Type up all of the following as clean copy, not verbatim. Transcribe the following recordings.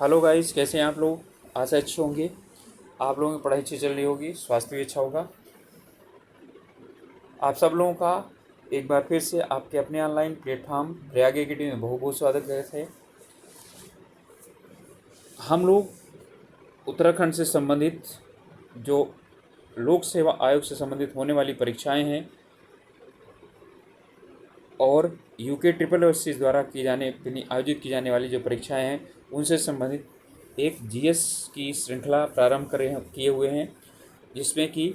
Hello guys, कैसे हैं आप लोग। आशा अच्छे होंगे। आप लोगों की पढ़ाई अच्छी चल रही होगी, स्वास्थ्य भी अच्छा होगा। आप सब लोगों का एक बार फिर से आपके अपने ऑनलाइन प्लेटफॉर्म प्रयाग एकेडमी में बहुत बहुत स्वागत करते हैं। हम लोग उत्तराखंड से संबंधित जो लोक सेवा आयोग से संबंधित होने वाली परीक्षाएं हैं और यूके ट्रिपल एस द्वारा आयोजित की जाने वाली जो परीक्षाएं हैं उनसे संबंधित एक जीएस की श्रृंखला प्रारंभ किए हुए हैं, जिसमें कि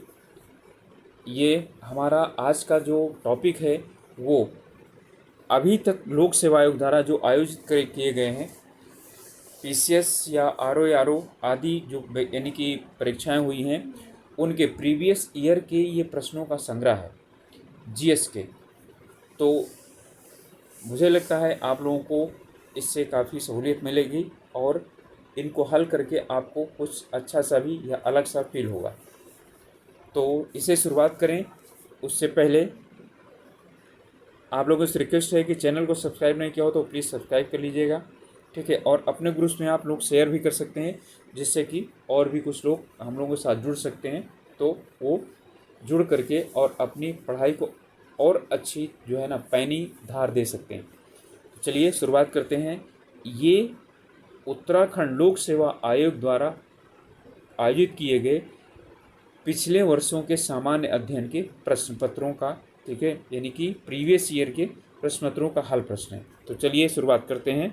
ये हमारा आज का जो टॉपिक है वो अभी तक लोक सेवा आयोग द्वारा जो आयोजित किए गए हैं पीसीएस या आरओ आदि जो यानी कि परीक्षाएं हुई हैं उनके प्रीवियस ईयर के ये प्रश्नों का संग्रह है जीएस के। तो मुझे लगता है आप लोगों को इससे काफ़ी सहूलियत मिलेगी और इनको हल करके आपको कुछ अच्छा सा भी या अलग सा फील होगा। तो इसे शुरुआत करें उससे पहले आप लोगों से रिक्वेस्ट है कि चैनल को सब्सक्राइब नहीं किया हो तो प्लीज़ सब्सक्राइब कर लीजिएगा, ठीक है। और अपने ग्रुप्स में आप लोग शेयर भी कर सकते हैं, जिससे कि और भी कुछ लोग हम लोगों के साथ जुड़ सकते हैं, तो वो जुड़ करके और अपनी पढ़ाई को और अच्छी जो है ना पैनी धार दे सकते हैं। तो चलिए शुरुआत करते हैं। ये उत्तराखंड लोक सेवा आयोग द्वारा आयोजित किए गए पिछले वर्षों के सामान्य अध्ययन के प्रश्न पत्रों का, ठीक है, यानी कि प्रीवियस ईयर के प्रश्न पत्रों का हल प्रश्न है। तो चलिए शुरुआत करते हैं।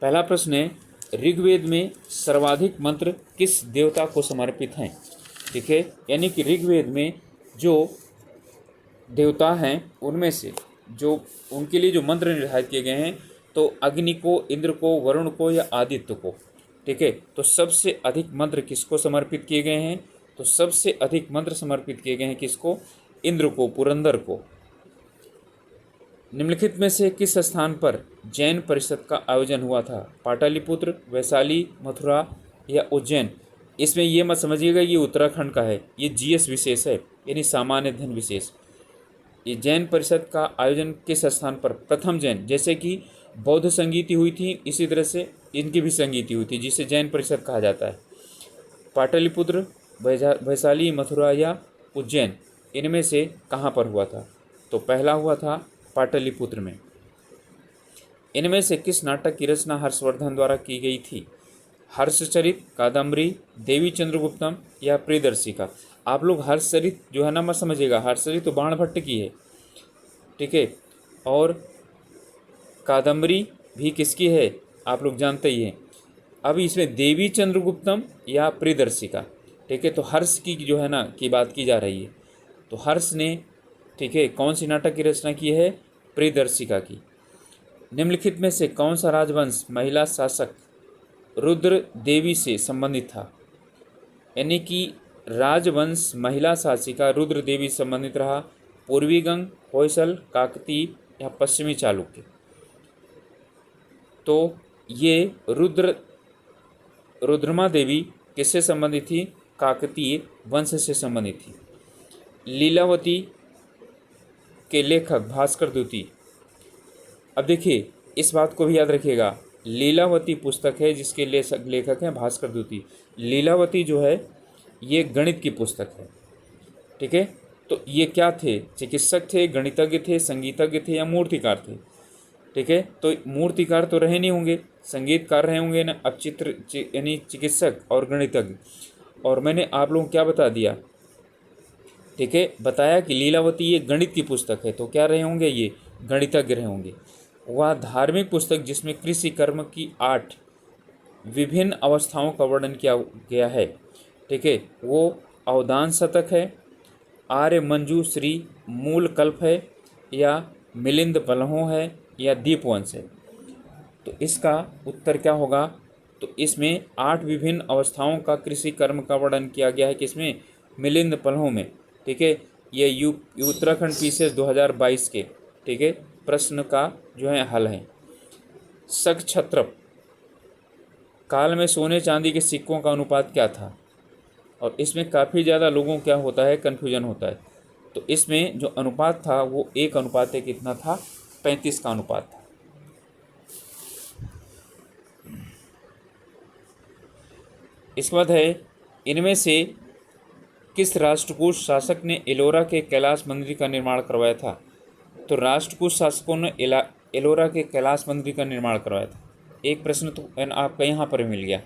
पहला प्रश्न है, ऋग्वेद में सर्वाधिक मंत्र किस देवता को समर्पित हैं, ठीक है। यानी कि ऋग्वेद में जो देवता हैं उनमें से जो उनके लिए जो मंत्र निर्धारित किए गए हैं तो अग्नि को, इंद्र को, वरुण को या आदित्य को, ठीक है। तो सबसे अधिक मंत्र किसको समर्पित किए गए हैं, तो सबसे अधिक मंत्र समर्पित किए गए हैं किसको, इंद्र को, पुरंदर को। निम्नलिखित में से किस स्थान पर जैन परिषद का आयोजन हुआ था, पाटलिपुत्र, वैशाली, मथुरा या उज्जैन। इसमें ये मत समझिएगा ये उत्तराखंड का है, ये जीएस विशेष है यानी सामान्य अध्ययन विशेष। ये जैन परिषद का आयोजन किस स्थान पर, प्रथम जैन, जैसे कि बौद्ध संगीति हुई थी इसी तरह से इनकी भी संगीति हुई थी जिसे जैन परिषद कहा जाता है। पाटलिपुत्र, वैशाली, मथुरा या उज्जैन, इनमें से कहाँ पर हुआ था, तो पहला हुआ था पाटलिपुत्र में। इनमें से किस नाटक की रचना हर्षवर्धन द्वारा की गई थी, हर्षचरित, कादम्बरी, देवी चंद्रगुप्तम या प्रियदर्शिका। आप लोग हर्षचरित जो है ना मत समझिएगा, हर्षचरित तो बाणभट्ट की है, ठीक है, और कादम्बरी भी किसकी है आप लोग जानते ही हैं। अब इसमें देवी चंद्रगुप्तम या प्रियदर्शिका, ठीक है। तो हर्ष की जो है ना की बात की जा रही है, तो हर्ष ने, ठीक है, कौन सी नाटक की रचना की है, प्रियदर्शिका की। निम्नलिखित में से कौन सा राजवंश महिला शासक रुद्र देवी से संबंधित था, यानी कि राजवंश महिला शासिका रुद्र देवी से संबंधित रहा, पूर्वी गंग, होयसल, काकतीय या पश्चिमी चालुक्य। तो ये रुद्रमा देवी किससे संबंधित थी, काकतीय वंश से संबंधित थी। लीलावती के लेखक भास्कर द्वितीय। अब देखिए इस बात को भी याद रखिएगा, लीलावती पुस्तक है जिसके लेखक हैं भास्कर द्वितीय। लीलावती जो है ये गणित की पुस्तक है, ठीक है। तो ये क्या थे, चिकित्सक थे, गणितज्ञ थे, संगीतज्ञ थे या मूर्तिकार थे, ठीक है। तो मूर्तिकार तो रहे नहीं होंगे, संगीतकार रहे होंगे ना। अब यानी चिकित्सक और गणितज्ञ, और मैंने आप लोगों को क्या बता दिया, ठीक है, बताया कि लीलावती ये गणित की पुस्तक है, तो क्या रहे होंगे, ये गणितज्ञ रहे होंगे। वह धार्मिक पुस्तक जिसमें कृषि कर्म की 8 विभिन्न अवस्थाओं का वर्णन किया गया है, ठीक है, वो अवदान शतक है, आर्य मंजू श्री मूल कल्प है या मिलिंद बलहो है या दीपवंश है। तो इसका उत्तर क्या होगा, तो इसमें 8 विभिन्न अवस्थाओं का कृषि कर्म का वर्णन किया गया है किसमें, मिलिंद पलहों में, ठीक है। ये उत्तराखंड पीसीएस 2022 के, ठीक है, प्रश्न का जो है हल है। शक काल में सोने चांदी के सिक्कों का अनुपात क्या था, और इसमें काफ़ी ज़्यादा लोगों क्या होता है, कन्फ्यूजन होता है। तो इसमें जो अनुपात था वो 1:1 कितना था, 35 का अनुपात था। इसके बाद है, इनमें से किस राष्ट्रकूट शासक ने एलोरा के कैलाश मंदिर का निर्माण करवाया था? तो राष्ट्रकूट शासकों ने एलोरा के कैलाश मंदिर का निर्माण करवाया था। एक प्रश्न तो आपका यहाँ पर मिल गया।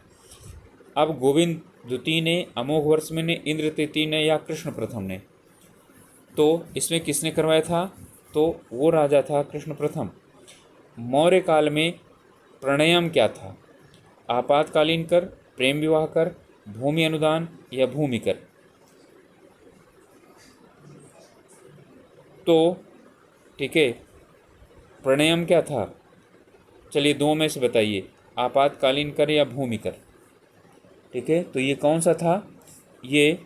अब गोविंद द्वितीय ने, अमोघ वर्ष में ने, इंद्र तृतीय ने या कृष्ण प्रथम ने? तो इसमें किसने करवाया था? तो वो राजा था कृष्ण प्रथम। मौर्य काल में प्रणयम क्या था? आपातकालीन कर, प्रेम विवाह कर, भूमि अनुदान या भूमि कर? तो ठीक है, प्रणयम क्या था? चलिए दो में से बताइए, आपातकालीन कर या भूमि कर। ठीक है, तो ये कौन सा था? ये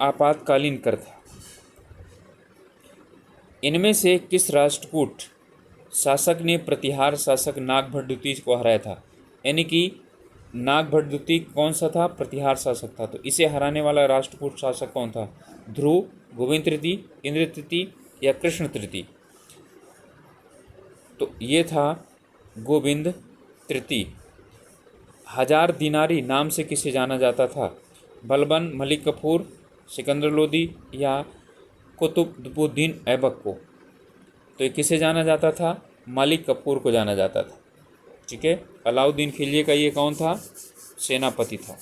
आपातकालीन कर था। इनमें से किस राष्ट्रकूट शासक ने प्रतिहार शासक नागभट्ट द्वितीय को हराया था? यानी कि नागभट्ट द्वितीय कौन सा था? प्रतिहार शासक था। तो इसे हराने वाला राष्ट्रकूट शासक कौन था? ध्रुव, गोविंद तृतीय, इंद्र तृतीय या कृष्ण तृतीय? तो ये था गोविंद तृतीय। हजार दिनारी नाम से किसे जाना जाता था? बलबन, मलिक कफूर, सिकंदर लोदी या कुतुबुद्दीन ऐबक को? तो ये किसे जाना जाता था? मलिक कफूर को जाना जाता था। ठीक है, अलाउद्दीन खिलजी का ये कौन था? सेनापति था।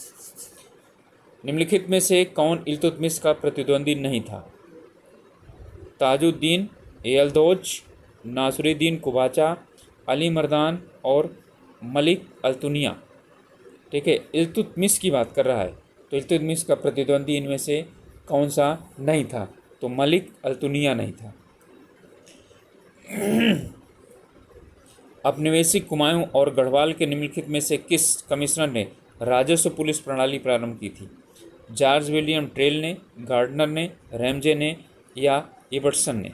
निम्नलिखित में से कौन इल्तुतमिश का प्रतिद्वंदी नहीं था? ताजुद्दीन एयल्दौज, नासरुद्दीन कुबाचा, अली मर्दान और मलिक अल्तुनिया। ठीक है, इल्तुतमिश की बात कर रहा है, तो इल्तुतमिश का प्रतिद्वंदी इनमें से कौन सा नहीं था? तो मलिक अल्तुनिया नहीं था। औपनिवेशिक कुमायूं और गढ़वाल के निम्नलिखित में से किस कमिश्नर ने राजस्व पुलिस प्रणाली प्रारंभ की थी? जॉर्ज विलियम ट्रेल ने, गार्डनर ने, रैमजे ने या इबर्टसन ने?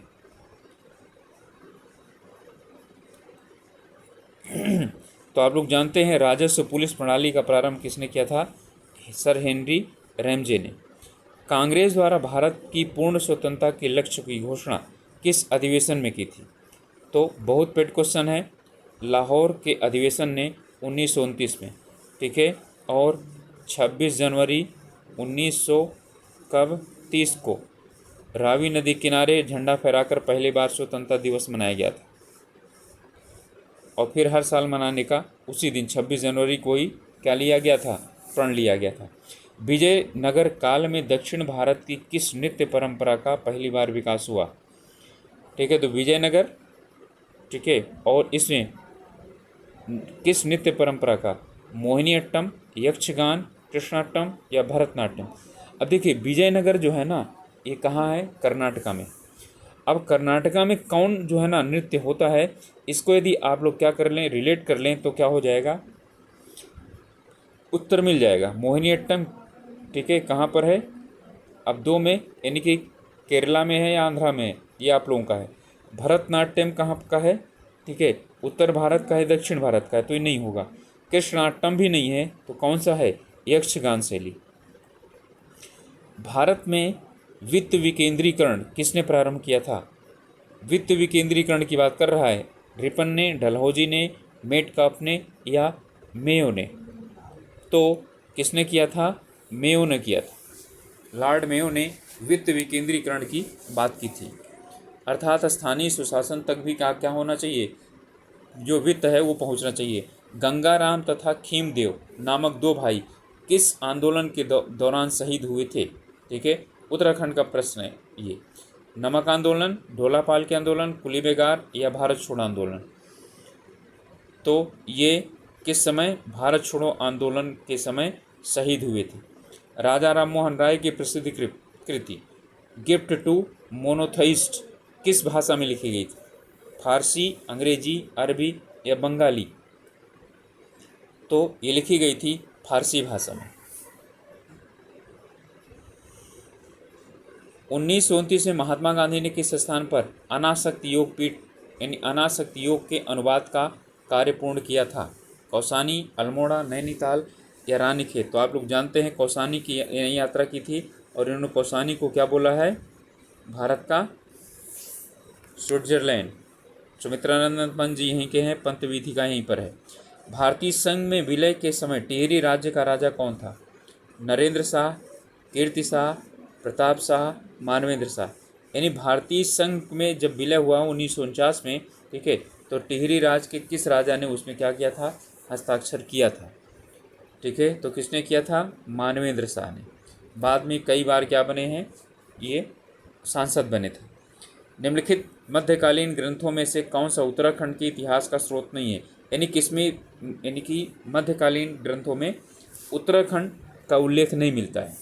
तो आप लोग जानते हैं राजस्व पुलिस प्रणाली का प्रारंभ किसने किया था? सर हेनरी रैमजे ने। कांग्रेस द्वारा भारत की पूर्ण स्वतंत्रता के लक्ष्य की घोषणा किस अधिवेशन में की थी? तो बहुत पेड क्वेश्चन है। लाहौर के अधिवेशन ने 1929 में। ठीक है, और 26 जनवरी 1900 कब 30 को रावी नदी किनारे झंडा फहराकर पहली बार स्वतंत्रता दिवस मनाया गया था। और फिर हर साल मनाने का उसी दिन 26 जनवरी को ही क्या लिया गया था? प्रण लिया गया था। विजयनगर काल में दक्षिण भारत की किस नृत्य परंपरा का पहली बार विकास हुआ? ठीक है, तो विजयनगर, ठीक है, और इसमें किस नृत्य परंपरा का? मोहिनीअट्टम, यक्षगान, कृष्णाट्टम या भरतनाट्यम? अब देखिए विजयनगर जो है ना, ये कहाँ है? कर्नाटका में। अब कर्नाटका में कौन जो है ना नृत्य होता है, इसको यदि आप लोग क्या कर लें, रिलेट कर लें, तो क्या हो जाएगा? उत्तर मिल जाएगा। मोहिनीअट्टम, ठीक है, कहाँ पर है? अब दो में, यानी कि केरला में है या आंध्रा में है, ये आप लोगों का है। भरतनाट्यम कहाँ का है? ठीक है, उत्तर भारत का है, दक्षिण भारत का है, तो ये नहीं होगा। कृष्णाट्टम भी नहीं है, तो कौन सा है? यक्षगान शैली। भारत में वित्त विकेंद्रीकरण किसने प्रारंभ किया था? वित्त विकेंद्रीकरण की बात कर रहा है रिपन ने, डलहौजी ने, मेटकाफ ने या मेयो ने? तो किसने किया था? मेयो ने किया था। लॉर्ड मेयो ने वित्त विकेंद्रीकरण की बात की थी। अर्थात स्थानीय सुशासन तक भी क्या क्या होना चाहिए? जो वित्त है वो पहुंचना चाहिए। गंगाराम तथा खीमदेव नामक दो भाई किस आंदोलन के दौरान शहीद हुए थे? ठीक है, उत्तराखंड का प्रश्न है ये। नमक आंदोलन, ढोलापाल के आंदोलन, कुली बेगार या भारत छोड़ो आंदोलन? तो ये किस समय? भारत छोड़ो आंदोलन के समय शहीद हुए थे। राजा राम मोहन राय की प्रसिद्ध कृति गिफ्ट टू मोनोथेइस्ट किस भाषा में लिखी गई थी? फारसी, अंग्रेजी, अरबी या बंगाली? तो ये लिखी गई थी फारसी भाषा में। 1929 में महात्मा गांधी ने किस स्थान पर अनासक्त योग पीठ यानी अनासक्त योग के अनुवाद का कार्य पूर्ण किया था? कौसानी, अल्मोड़ा, नैनीताल या रानीखेत? तो आप लोग जानते हैं कौसानी की यात्रा की थी, और इन्होंने कौसानी को क्या बोला है? भारत का स्विट्जरलैंड। सुमित्रानंद पंत जी यहीं के हैं, पंत विधि का यहीं पर है। भारतीय संघ में विलय के समय टिहरी राज्य का राजा कौन था? नरेंद्र शाह, कीर्ति शाह, प्रताप शाह, मानवेंद्र शाह। यानी भारतीय संघ में जब विलय हुआ 1949 में, ठीक है, तो टिहरी राज के किस राजा ने उसमें क्या किया था? हस्ताक्षर किया था। ठीक है, तो किसने किया था? मानवेंद्र शाह ने। बाद में कई बार क्या बने हैं? ये सांसद बने थे। निम्नलिखित मध्यकालीन ग्रंथों में से कौन सा उत्तराखंड के इतिहास का स्रोत नहीं है? यानी कि मध्यकालीन ग्रंथों में उत्तराखंड का उल्लेख नहीं मिलता है।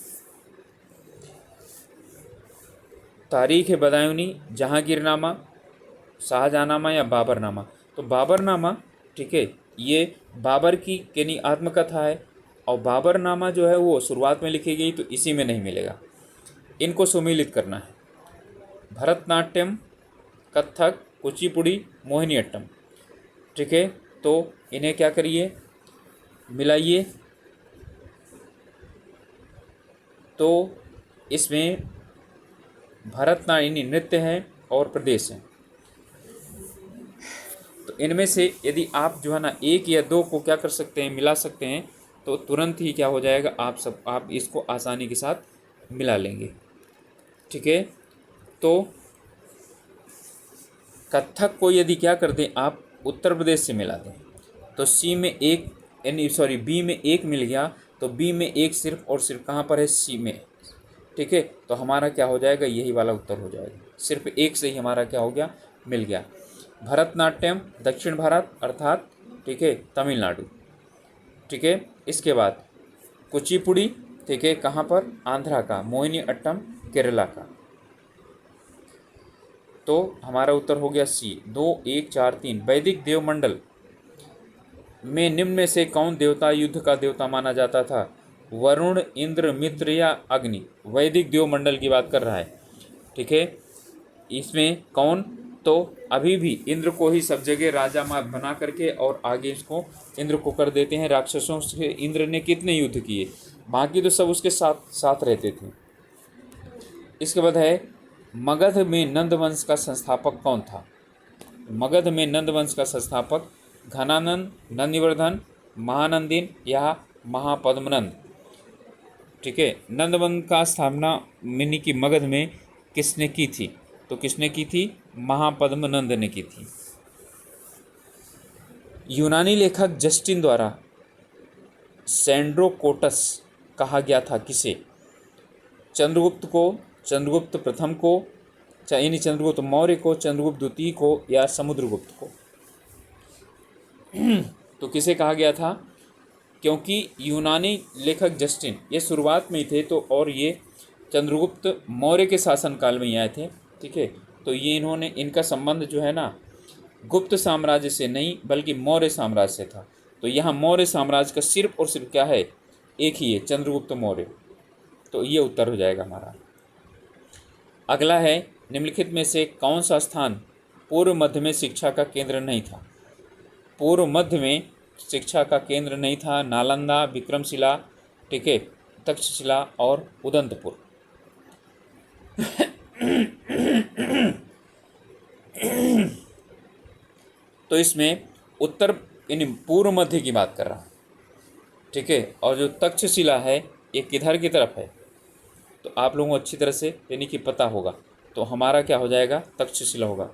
तारीख है बदायूनी, जहांगीरनामा, शाहजहांनामा या बाबरनामा। तो बाबरनामा, ठीक है, ये बाबर की यानी आत्मकथा है, और बाबरनामा जो है वो शुरुआत में लिखी गई, तो इसी में नहीं मिलेगा। इनको सुमेलित करना है। भरतनाट्यम, कथक, कुचिपुड़ी, मोहिनीअट्टम। ठीक है, तो इन्हें क्या करिए? मिलाइए। तो इसमें भरतनाट्यम नृत्य है और प्रदेश है। तो इनमें से यदि आप जो है ना एक या दो को क्या कर सकते हैं? मिला सकते हैं, तो तुरंत ही क्या हो जाएगा? आप इसको आसानी के साथ मिला लेंगे। ठीक है, तो कथक को यदि क्या कर दें आप? उत्तर प्रदेश से मिला दें, तो बी में एक मिल गया, तो बी में एक सिर्फ और सिर्फ कहाँ पर है? सी में। ठीक है, तो हमारा क्या हो जाएगा? यही वाला उत्तर हो जाएगा। सिर्फ एक से ही हमारा क्या हो गया? मिल गया। भरतनाट्यम दक्षिण भारत अर्थात, ठीक है, तमिलनाडु। ठीक है, इसके बाद कुचिपुड़ी, ठीक है, कहाँ पर? आंध्रा का। मोहिनीअट्टम केरला का। तो हमारा उत्तर हो गया सी। 2, 1, 4, 3। वैदिक देवमंडल में निम्न में से कौन देवता युद्ध का देवता माना जाता था? वरुण, इंद्र, मित्र या अग्नि? वैदिक देवमंडल की बात कर रहा है। ठीक है, इसमें कौन? तो अभी भी इंद्र को ही सब जगह राजा बना करके और आगे इसको इंद्र को कर देते हैं। राक्षसों से इंद्र ने कितने युद्ध किए, बाकी तो सब उसके साथ साथ रहते थे। इसके बाद है मगध में नंद वंश का संस्थापक कौन था? मगध में नंद वंश का संस्थापक घनानंद, नंदिवर्धन, महानंदिन या महापद्मनंद? ठीक है, नंद वंश का स्थापना मिनी की मगध में किसने की थी? तो किसने की थी? महापद्मनंद ने की थी। यूनानी लेखक जस्टिन द्वारा सैंड्रोकोटस कहा गया था किसे? चंद्रगुप्त को, चंद्रगुप्त प्रथम को, यानी चंद्रगुप्त मौर्य को, चंद्रगुप्त द्वितीय को या समुद्रगुप्त को? तो किसे कहा गया था? क्योंकि यूनानी लेखक जस्टिन ये शुरुआत में ही थे, तो और ये चंद्रगुप्त मौर्य के शासनकाल में ही आए थे। ठीक है, तो ये इनका संबंध जो है ना गुप्त साम्राज्य से नहीं बल्कि मौर्य साम्राज्य से था। तो यहाँ मौर्य साम्राज्य का सिर्फ और सिर्फ क्या है? एक ही है, चंद्रगुप्त मौर्य। तो ये उत्तर हो जाएगा हमारा। अगला है निम्नलिखित में से कौन सा स्थान पूर्व मध्य में शिक्षा का केंद्र नहीं था? पूर्व मध्य में शिक्षा का केंद्र नहीं था। नालंदा, विक्रमशिला, ठीक है, तक्षशिला और उदंतपुर। तो इसमें उत्तर यानी पूर्व मध्य की बात कर रहा है। ठीक है, और जो तक्षशिला है ये किधर की तरफ है? तो आप लोगों को अच्छी तरह से यानी कि पता होगा, तो हमारा क्या हो जाएगा? तक्षशिला होगा।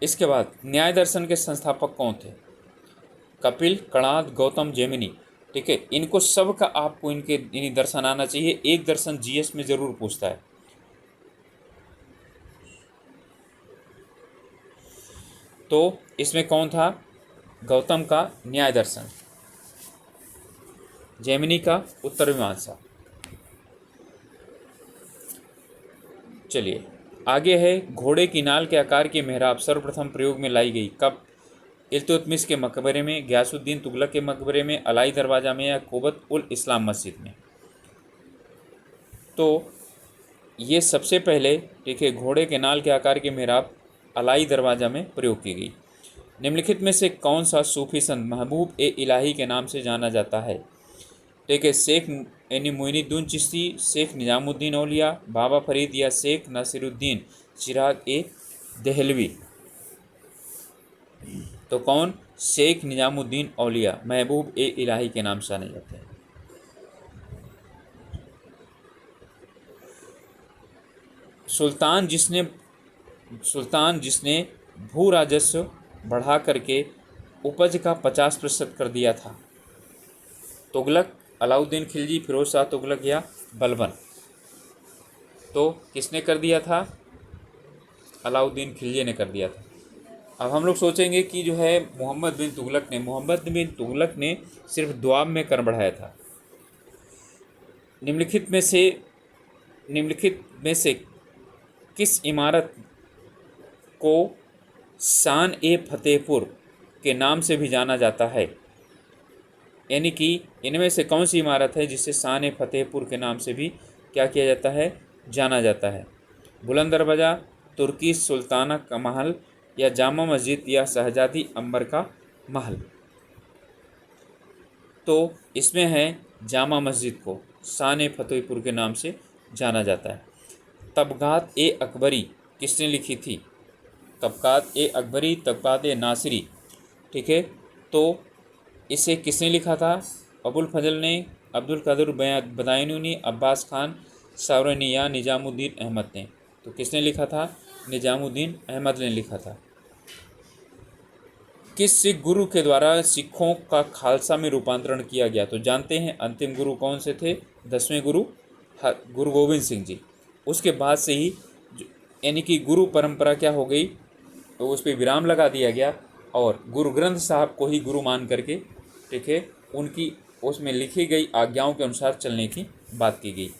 इसके बाद न्याय दर्शन के संस्थापक कौन थे? कपिल, कणाद, गौतम, जैमिनी। ठीक है, इनको सब का आपको इन्हीं दर्शन आना चाहिए। एक दर्शन जीएस में जरूर पूछता है। तो इसमें कौन था? गौतम का न्याय दर्शन, जैमिनी का उत्तर मीमांसा। चलिए आगे है, घोड़े की नाल के आकार की मेहराब सर्वप्रथम प्रयोग में लाई गई कब? इल्तुतमिश के मकबरे में, गयासुद्दीन तुगलक के मकबरे में, अलाई दरवाज़ा में या कुबत उल इस्लाम मस्जिद में? तो ये सबसे पहले, ठीक है, घोड़े के नाल के आकार की मेहराब अलाई दरवाज़ा में प्रयोग की गई। निम्नलिखित में से कौन सा सूफी संत महबूब ए इलाही के नाम से जाना जाता है? ठीक है, शेख यानी मोइनुद्दीन चिश्ती, शेख निजामुद्दीन औलिया, बाबा फरीद या शेख नासिरुद्दीन चिराग ए दहलवी? तो कौन? शेख निजामुद्दीन औलिया, महबूब ए इलाही के नाम से जाने जाते हैं। सुल्तान जिसने भू राजस्व बढ़ा करके उपज का 50% कर दिया था। तुगलक, अलाउद्दीन खिलजी, फिरोज शाह तुगलक या बलबन? तो किसने कर दिया था? अलाउद्दीन खिलजी ने कर दिया था। अब हम लोग सोचेंगे कि जो है मोहम्मद बिन तुगलक ने सिर्फ दुआब में कर बढ़ाया था। निम्नलिखित में से किस इमारत को शान ए फतेहपुर के नाम से भी जाना जाता है? यानी कि इनमें से कौन सी इमारत है जिसे शान ए फतेहपुर के नाम से भी क्या किया जाता है? जाना जाता है। बुलंद दरवाज़ा, तुर्की सुल्ताना का महल या जामा मस्जिद या शहजादी अंबर का महल? तो इसमें है जामा मस्जिद को शान ए फतेहपुर के नाम से जाना जाता है। तबकात ए अकबरी किसने लिखी थी? तबकात ए अकबरी, तबकात ए नासिरी, ठीक है। तो इसे किसने लिखा था? अबुल फजल ने, अब्दुल कादिर बदायूनी, अब्बास खान सावरनी या निजामुद्दीन अहमद ने? तो किसने लिखा था? निजामुद्दीन अहमद ने लिखा था। किस सिख गुरु के द्वारा सिखों का खालसा में रूपांतरण किया गया? तो जानते हैं अंतिम गुरु कौन से थे? 10वें गुरु गुरु गोविंद सिंह जी। उसके बाद से ही यानी कि गुरु परंपरा क्या हो गई, तो उस पर विराम लगा दिया गया और गुरु ग्रंथ साहब को ही गुरु मान करके, ठीक है, उनकी उसमें लिखी गई आज्ञाओं के अनुसार चलने की बात की गई।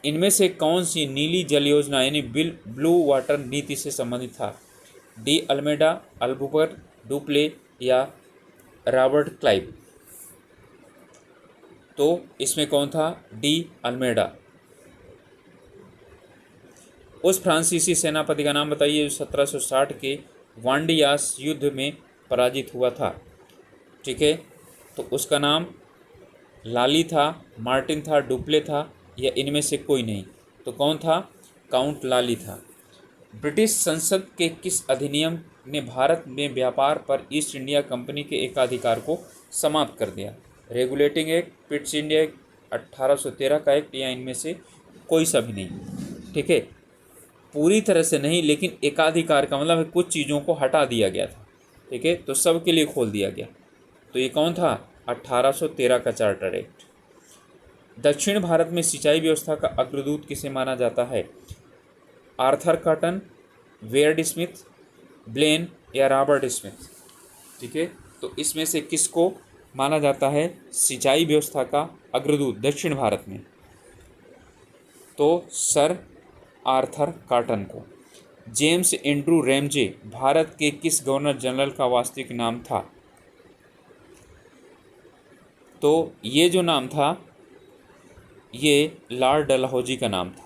इनमें से कौन सी नीली जल योजना यानी ब्लू वाटर नीति से संबंधित था? डी अल्मेडा, अल्बुकर, डुप्ले या रॉबर्ट क्लाइव? तो इसमें कौन था? De Almeida. उस फ्रांसीसी सेनापति का नाम बताइए जो 1760 के वांडियास युद्ध में पराजित हुआ था, ठीक है। तो उसका नाम लाली था, मार्टिन था, डुप्ले था या इनमें से कोई नहीं? तो कौन था? काउंट लाली था। ब्रिटिश संसद के किस अधिनियम ने भारत में व्यापार पर ईस्ट इंडिया कंपनी के एकाधिकार को समाप्त कर दिया? Regulating act, Pitt's India act, 1813 का एक्ट या इनमें से कोई सा भी नहीं, ठीक है। पूरी तरह से नहीं, लेकिन एकाधिकार का मतलब कुछ चीज़ों को हटा दिया गया था, ठीक है, तो सब के लिए खोल दिया गया। तो ये कौन था? 1813 का चार्टर एक्ट। दक्षिण भारत में सिंचाई व्यवस्था का अग्रदूत किसे माना जाता है? Arthur Cotton, Baird Smith, Blane या रॉबर्ट स्मिथ? ठीक है, तो इसमें से किसको माना जाता है सिंचाई व्यवस्था का अग्रदूत दक्षिण भारत में? तो सर आर्थर कॉटन को। जेम्स एंड्रू रैमजे भारत के किस गवर्नर जनरल का वास्तविक नाम था? तो ये जो नाम था ये लॉर्ड डलहौजी का नाम था।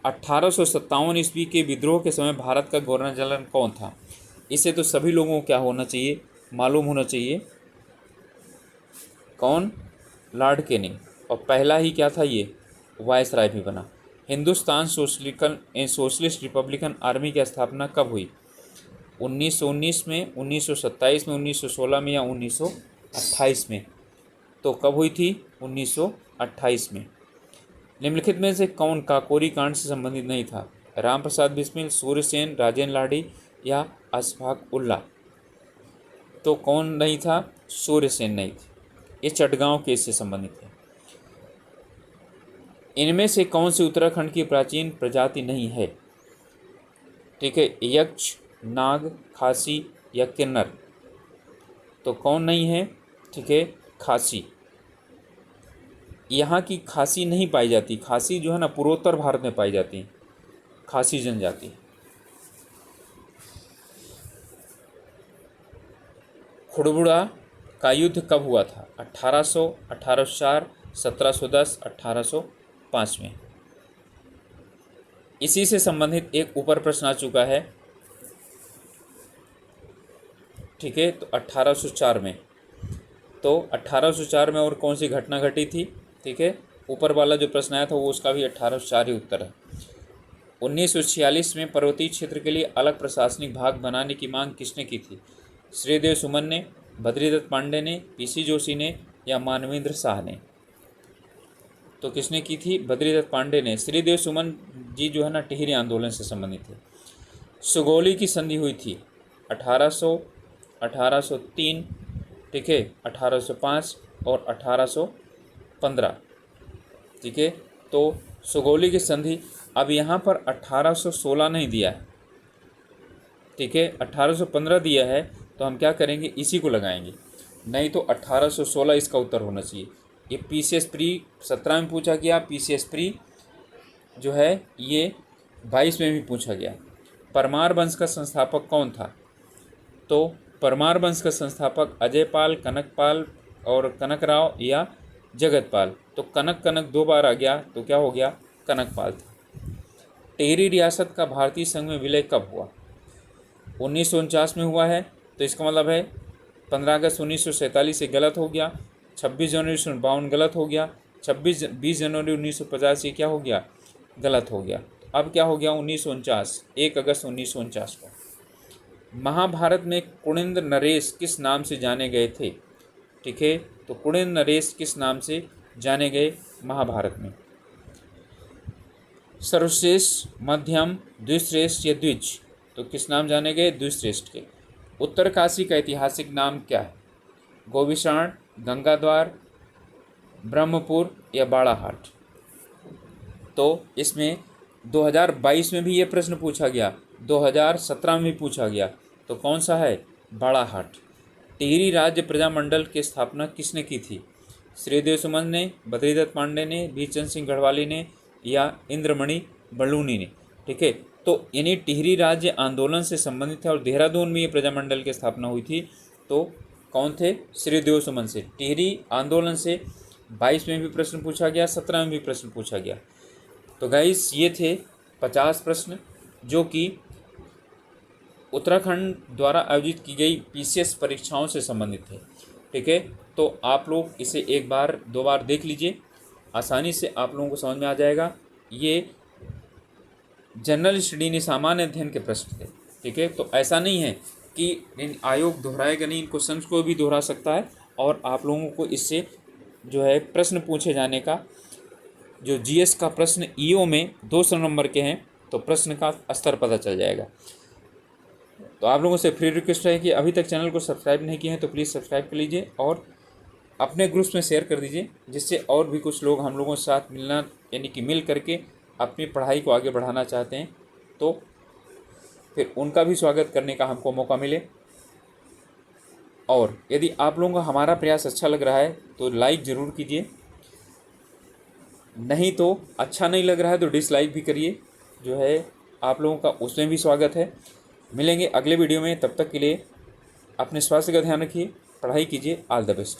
1857 ईस्वी के विद्रोह के समय भारत का गवर्नर जनरल कौन था? इसे तो सभी लोगों को क्या होना चाहिए, मालूम होना चाहिए। कौन? Lord Canning. और पहला ही क्या था ये, वायसराय भी बना। हिंदुस्तान सोशलिस्ट रिपब्लिकन आर्मी की स्थापना कब हुई? 1919 में, 1927 में, 1916 में या 1928 में? तो कब हुई थी? 1928 में। निम्नलिखित में से कौन काकोरी कांड से संबंधित नहीं था? राम प्रसाद बिस्मिल, सूर्यसेन, राजेंद्र लाडी या अशफाक उल्लाह? तो कौन नहीं था? सूर्यसेन नहीं थी। ये चटगांव केस से संबंधित है। इनमें से कौन सी उत्तराखंड की प्राचीन प्रजाति नहीं है? ठीक है, यक्ष, नाग, खासी या किन्नर? तो कौन नहीं है? ठीक है, खासी। यहाँ की खासी नहीं पाई जाती। खासी जो है ना पूर्वोत्तर भारत में पाई जाती है खासी जनजाति। खुड़बुड़ा का युद्ध कब हुआ था? 1800, 1804, 1710, 1805 में। इसी से संबंधित एक ऊपर प्रश्न आ चुका है, ठीक है, तो 1804 में। तो 1804 में और कौन सी घटना घटी थी? ठीक है, ऊपर वाला जो प्रश्न आया था वो उसका भी 1804 ही उत्तर है। 1946 में पर्वतीय क्षेत्र के लिए अलग प्रशासनिक भाग बनाने की मांग किसने की थी? श्रीदेव सुमन ने, बद्रीदत्त पांडे ने, पीसी जोशी ने या मानवेंद्र शाह ने? तो किसने की थी? बद्रीदत्त पांडे ने। श्रीदेव सुमन जी जो है ना टिहरी आंदोलन से संबंधित थे। सुगौली की संधि हुई थी 1800, 1803, ठीक है, 1805 और 1815, ठीक है। तो सुगौली की संधि, अब यहाँ पर 1816 नहीं दिया है, ठीक है, 1815 दिया है, तो हम क्या करेंगे, इसी को लगाएंगे, नहीं तो 1816 इसका उत्तर होना चाहिए। ये पीसीएस प्री 17 में पूछा गया, पीसीएस प्री जो है ये 22 में भी पूछा गया। परमार वंश का संस्थापक कौन था? तो परमार वंश का संस्थापक अजयपाल, कनकपाल और कनकराव या जगतपाल। तो कनक 2 बार आ गया, तो क्या हो गया, कनकपाल था। टिहरी रियासत का भारतीय संघ में विलय कब हुआ? 1949 में हुआ है, तो इसका मतलब है 15 अगस्त 1947 से गलत हो गया, 26 जनवरी 1952 गलत हो गया, 20 जनवरी 1950 ये क्या हो गया, गलत हो गया। अब क्या हो गया, 1949, 1 अगस्त 1949 को। महाभारत में कुणिंद नरेश किस नाम से जाने गए थे? ठीक है, तो कुणिंद नरेश किस नाम से जाने गए महाभारत में? सर्वश्रेष्ठ, मध्यम, द्विश्रेष्ठ या द्विज? तो किस नाम जाने गए? द्विश्रेष्ठ के। उत्तरकाशी का ऐतिहासिक नाम क्या है? गोविशाण, गंगाद्वार, ब्रह्मपुर या बाड़ाहाट? तो इसमें 2022 में भी ये प्रश्न पूछा गया, 2017 में भी पूछा गया, तो कौन सा है? बाड़ाहाट। टिहरी राज्य प्रजामंडल की स्थापना किसने की थी? श्रीदेव सुमन ने, बद्रीदत्त पांडे ने, बीरचंद सिंह गढ़वाली ने या इंद्रमणि बलूनी ने? ठीक है, तो यानी टिहरी राज्य आंदोलन से संबंधित है और देहरादून में ये प्रजामंडल की स्थापना हुई थी। तो कौन थे? श्रीदेव सुमन से। टिहरी आंदोलन से 22 में भी प्रश्न पूछा गया, 17 में भी प्रश्न पूछा गया। तो गाइस ये थे 50 प्रश्न जो कि उत्तराखंड द्वारा आयोजित की गई पीसीएस परीक्षाओं से संबंधित थे। ठीक है, तो आप लोग इसे 1 बार 2 बार देख लीजिए, आसानी से आप लोगों को समझ में आ जाएगा। ये जनरल स्टडी ने सामान्य अध्ययन के प्रश्न थे। ठीक है, तो ऐसा नहीं है कि इन आयोग दोहराएगा नहीं, इन क्वेश्चंस को भी दोहरा सकता है और आप लोगों को इससे जो है प्रश्न पूछे जाने का, जो जीएस का प्रश्न ईओ में 200 नंबर के हैं, तो प्रश्न का स्तर पता चल जाएगा। तो आप लोगों से फ्री रिक्वेस्ट है कि अभी तक चैनल को सब्सक्राइब नहीं किए हैं तो प्लीज़ सब्सक्राइब कर लीजिए और अपने ग्रुप्स में शेयर कर दीजिए, जिससे और भी कुछ लोग हम लोगों के साथ मिलना यानी कि मिल करके अपनी पढ़ाई को आगे बढ़ाना चाहते हैं, तो फिर उनका भी स्वागत करने का हमको मौका मिले। और यदि आप लोगों को हमारा प्रयास अच्छा लग रहा है तो लाइक ज़रूर कीजिए, नहीं तो अच्छा नहीं लग रहा है तो डिसलाइक भी करिए, जो है आप लोगों का उसमें भी स्वागत है। मिलेंगे अगले वीडियो में, तब तक के लिए अपने स्वास्थ्य का ध्यान रखिए, पढ़ाई कीजिए। All the best.